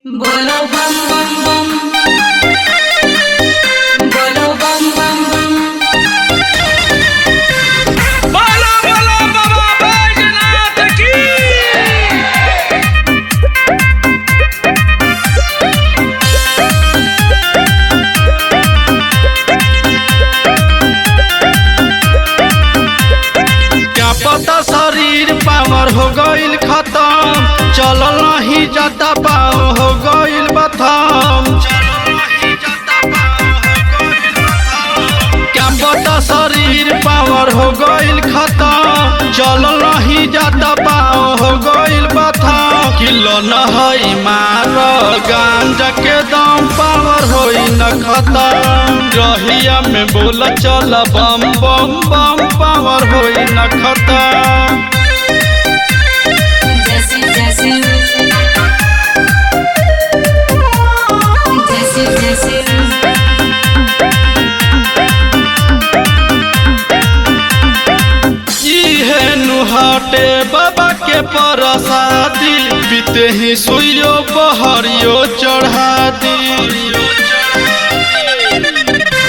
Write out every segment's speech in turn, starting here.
बोलो बम बम बम, बोलो बम बम बम। बोलो बोलो बाबा बैजनाथ की। क्या पता शरीर पावर हो गईल खत्म, चलल नहीं जाता पाँव हो गईल बथम। क्या पता शरीर पावर हो गईल खत्म, चलल नहीं जाता पाँव हो गईल बथम। किलो न हई मार गांजा के दम, पावर होई न खत्म। रहिया में बोल चल बम बम बम, पावर होई न खत्म। जैसे जैसे जैसे जैसे इहे नुहाटे बाबा के प्रसादी, बीते ही सुइयो बहरियो चढ़ा दी।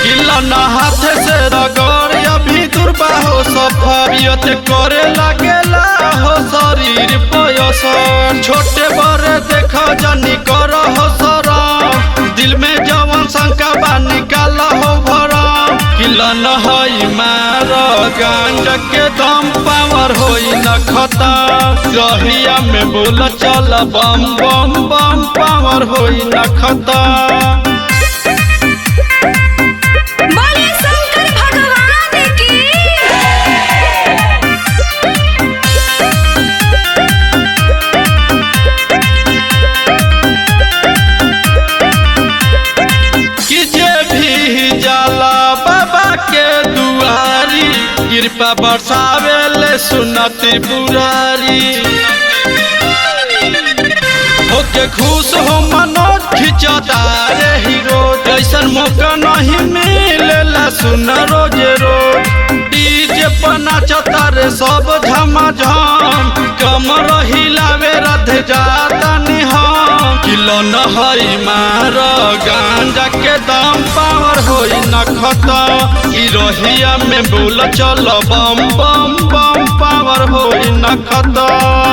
किला न हाथ से रगड़ अभी दुर्बा हो, सफारियत करे लगेला हो शरीर पयसर। छोटे बड़े देख जनी कर हो शरम, दिल में जवन शंका बा निकाल हो भरम। किला न हई मार गांजा के दम, पावर होई न खत्म। रहिया में बोल चल बम बम बम, पावर होई न खत्म। बोले शंकर भगवान की। कि जे भी जाला बाबा के दुआरी, कृपा बरसावेले सुनती पुरारी। होके खुश हो मनोज खिंचदार हीरो, जैसन मौका नहीं मिलेला सुन रोज रोज। डीजे पर नाचता रे सब झमाझम, कमर हिलावे रथ जाता निहम। किलो न हई मार गांजा के दम, पावर होई न खत्म। ई रहिया में बोल चल बम बम बम, पावर होई न खत्म।